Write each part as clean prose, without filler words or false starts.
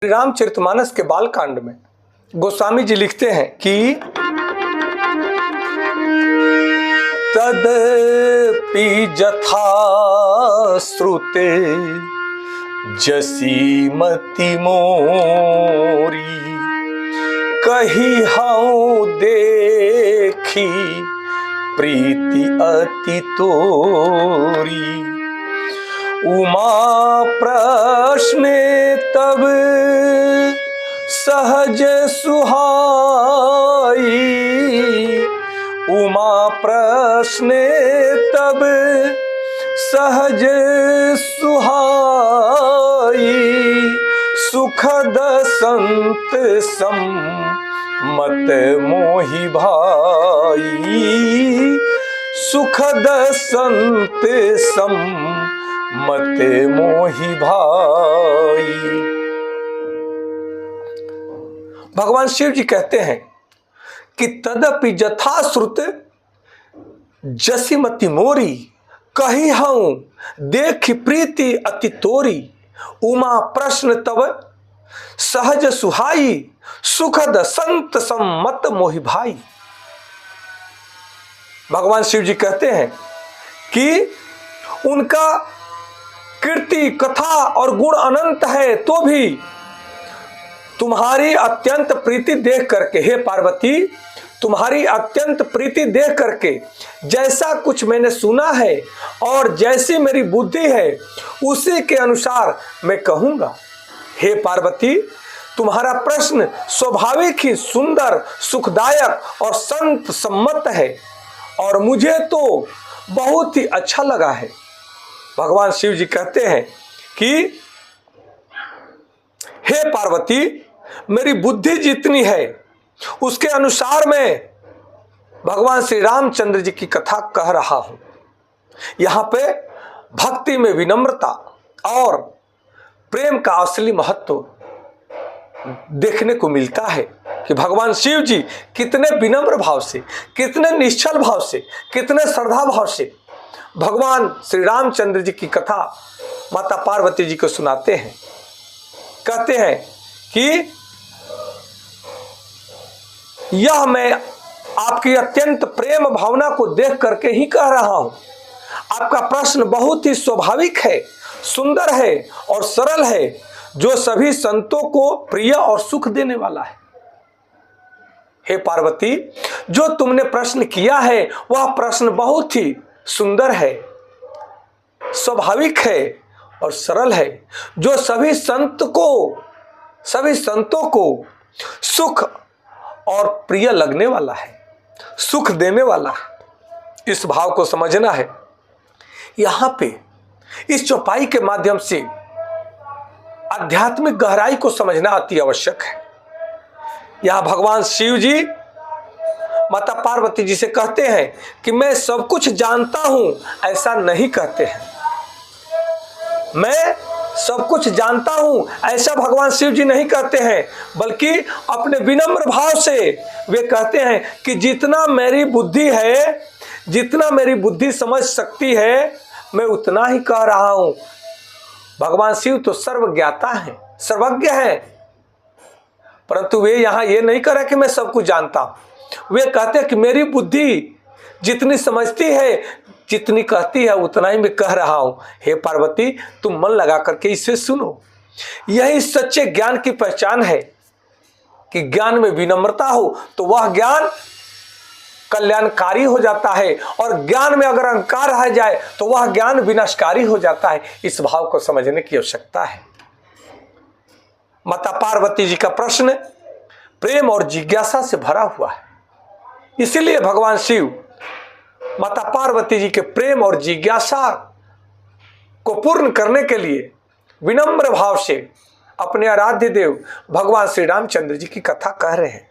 रामचरितमानस के बालकांड में गोस्वामी जी लिखते हैं कि तदपि जथा श्रुते जसीमति मोरी कही हूँ देखी प्रीति अति तोरी। उमा प्रश्न तब सहज सुहाई। उमा प्रश्न तब सहज सुहाई। सुखद संत सम्मत मोहि भाई। सुखद संत सम्मत मोहि भाई। भगवान शिव जी कहते हैं कि तदपि जथा श्रुत जसीमति मोरी कही हूं देखि प्रीति अति तोरी। उमा प्रश्न तब सहज सुहाई। सुखद संत सम्मत मोहि भाई। भगवान शिव जी कहते हैं कि उनका कीर्ति कथा और गुण अनंत है, तो भी तुम्हारी अत्यंत प्रीति देख करके, हे पार्वती, तुम्हारी अत्यंत प्रीति देख करके जैसा कुछ मैंने सुना है और जैसी मेरी बुद्धि है उसी के अनुसार मैं कहूंगा। हे पार्वती, तुम्हारा प्रश्न स्वाभाविक ही सुंदर, सुखदायक और संत सम्मत है और मुझे तो बहुत ही अच्छा लगा है। भगवान शिव जी कहते हैं कि हे पार्वती, मेरी बुद्धि जितनी है उसके अनुसार मैं भगवान श्री रामचंद्र जी की कथा कह रहा हूं। यहां पे भक्ति में विनम्रता और प्रेम का असली महत्व देखने को मिलता है कि भगवान शिव जी कितने विनम्र भाव से, कितने निश्चल भाव से, कितने श्रद्धा भाव से भगवान श्री रामचंद्र जी की कथा माता पार्वती जी को सुनाते हैं। कहते हैं कि यह मैं आपकी अत्यंत प्रेम भावना को देख करके ही कह रहा हूं। आपका प्रश्न बहुत ही स्वाभाविक है, सुंदर है और सरल है, जो सभी संतों को प्रिय और सुख देने वाला है। हे पार्वती, जो तुमने प्रश्न किया है वह प्रश्न बहुत ही सुंदर है, स्वाभाविक है और सरल है, जो सभी संतों को सुख और प्रिय लगने वाला है, सुख देने वाला है। इस भाव को समझना है। यहां पे इस चौपाई के माध्यम से आध्यात्मिक गहराई को समझना अति आवश्यक है। यहां भगवान शिव जी माता पार्वती जी से कहते हैं कि मैं सब कुछ जानता हूं, ऐसा नहीं कहते हैं। मैं सब कुछ जानता हूं ऐसा भगवान शिव जी नहीं कहते हैं, बल्कि अपने विनम्र भाव से वे कहते हैं कि जितना मेरी बुद्धि है, जितना मेरी बुद्धि समझ सकती है, मैं उतना ही कह रहा हूं। भगवान शिव तो सर्वज्ञाता हैं, सर्वज्ञ हैं, परंतु वे यहां ये नहीं कह रहे कि मैं सब कुछ जानता हूं। वे कहते हैं कि मेरी बुद्धि जितनी समझती है, जितनी कहती है, उतना ही मैं कह रहा हूं। हे पार्वती, तुम मन लगा करके इसे सुनो। यही सच्चे ज्ञान की पहचान है कि ज्ञान में विनम्रता हो तो वह ज्ञान कल्याणकारी हो जाता है, और ज्ञान में अगर अहंकार रह जाए तो वह ज्ञान विनाशकारी हो जाता है। इस भाव को समझने की आवश्यकता है। माता पार्वती जी का प्रश्न प्रेम और जिज्ञासा से भरा हुआ है, इसीलिए भगवान शिव माता पार्वती जी के प्रेम और जिज्ञासा को पूर्ण करने के लिए विनम्र भाव से अपने आराध्य देव भगवान श्री रामचंद्र जी की कथा कह रहे हैं।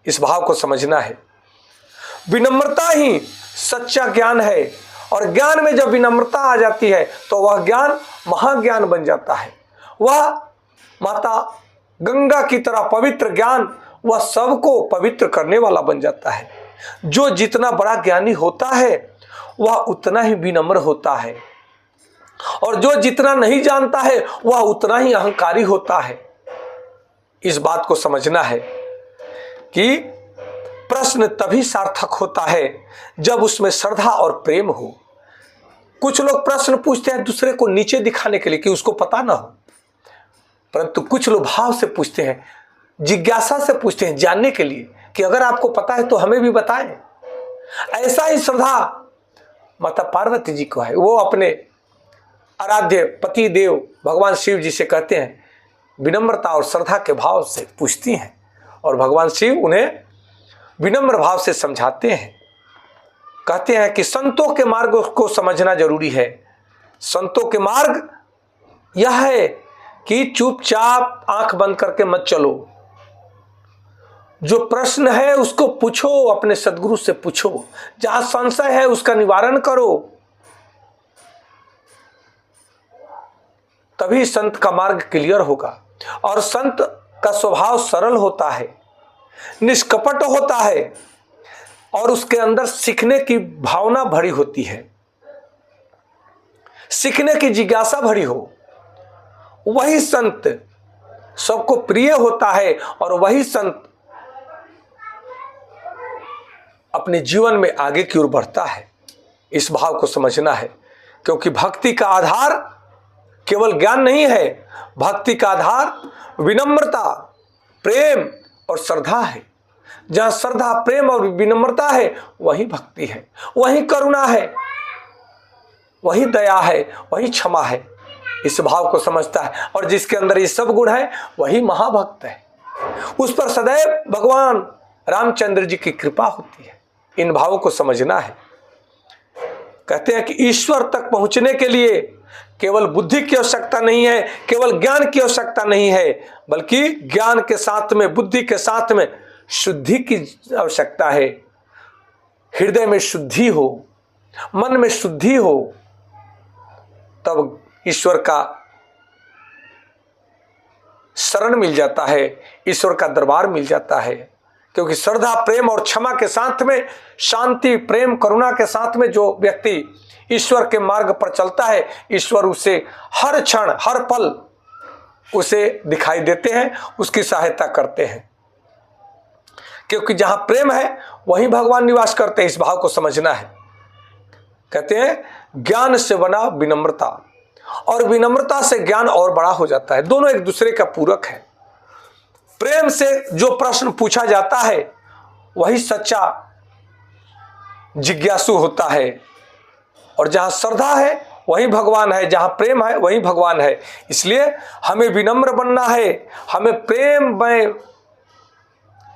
इस भाव को समझना है। विनम्रता ही सच्चा ज्ञान है, और ज्ञान में जब विनम्रता आ जाती है तो वह ज्ञान महाज्ञान बन जाता है। वह माता गंगा की तरह पवित्र ज्ञान वह सबको पवित्र करने वाला बन जाता है। जो जितना बड़ा ज्ञानी होता है वह उतना ही विनम्र होता है, और जो जितना नहीं जानता है वह उतना ही अहंकारी होता है। इस बात को समझना है कि प्रश्न तभी सार्थक होता है जब उसमें श्रद्धा और प्रेम हो। कुछ लोग प्रश्न पूछते हैं दूसरे को नीचे दिखाने के लिए कि उसको पता ना हो, परंतु कुछ लोग भाव से पूछते हैं, जिज्ञासा से पूछते हैं, जानने के लिए कि अगर आपको पता है तो हमें भी बताएं। ऐसा ही श्रद्धा माता पार्वती जी को है। वो अपने आराध्य पति देव भगवान शिव जी से कहते हैं, विनम्रता और श्रद्धा के भाव से पूछती हैं और भगवान शिव उन्हें विनम्र भाव से समझाते हैं। कहते हैं कि संतों के मार्ग को समझना जरूरी है। संतों के मार्ग यह है कि चुपचाप आंख बंद करके मत चलो। जो प्रश्न है उसको पूछो, अपने सद्गुरु से पूछो। जहां संशय है उसका निवारण करो, तभी संत का मार्ग क्लियर होगा। और संत का स्वभाव सरल होता है, निष्कपट होता है और उसके अंदर सीखने की भावना भरी होती है, सीखने की जिज्ञासा भरी हो। वही संत सबको प्रिय होता है और वही संत अपने जीवन में आगे की ओर बढ़ता है। इस भाव को समझना है, क्योंकि भक्ति का आधार केवल ज्ञान नहीं है। भक्ति का आधार विनम्रता, प्रेम और श्रद्धा है। जहां श्रद्धा, प्रेम और विनम्रता है वही भक्ति है, वही करुणा है, वही दया है, वही क्षमा है। इस भाव को समझता है और जिसके अंदर ये सब गुण है वही महाभक्त है। उस पर सदैव भगवान रामचंद्र जी की कृपा होती है। इन भावों को समझना है। कहते हैं कि ईश्वर तक पहुंचने के लिए केवल बुद्धि की आवश्यकता नहीं है, केवल ज्ञान की आवश्यकता नहीं है, बल्कि ज्ञान के साथ में, बुद्धि के साथ में शुद्धि की आवश्यकता है। हृदय में शुद्धि हो, मन में शुद्धि हो, तब ईश्वर का शरण मिल जाता है, ईश्वर का दरबार मिल जाता है। क्योंकि श्रद्धा, प्रेम और क्षमा के साथ में, शांति, प्रेम, करुणा के साथ में जो व्यक्ति ईश्वर के मार्ग पर चलता है, ईश्वर उसे हर क्षण, हर पल उसे दिखाई देते हैं, उसकी सहायता करते हैं। क्योंकि जहां प्रेम है वहीं भगवान निवास करते हैं। इस भाव को समझना है। कहते हैं ज्ञान से बना विनम्रता, और विनम्रता से ज्ञान और बड़ा हो जाता है। दोनों एक दूसरे का पूरक है। प्रेम से जो प्रश्न पूछा जाता है वही सच्चा जिज्ञासु होता है, और जहां श्रद्धा है वही भगवान है, जहां प्रेम है वही भगवान है। इसलिए हमें विनम्र बनना है, हमें प्रेममय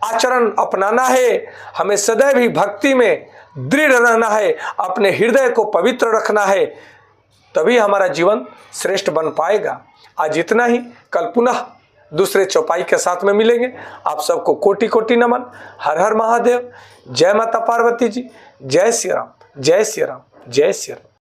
आचरण अपनाना है, हमें सदैव ही भक्ति में दृढ़ रहना है, अपने हृदय को पवित्र रखना है, तभी हमारा जीवन श्रेष्ठ बन पाएगा। आज इतना ही। कल पुनः दूसरे चौपाई के साथ में मिलेंगे। आप सबको कोटि कोटि नमन। हर हर महादेव। जय माता पार्वती जी। जय श्री राम, जय श्री राम, जय श्री राम।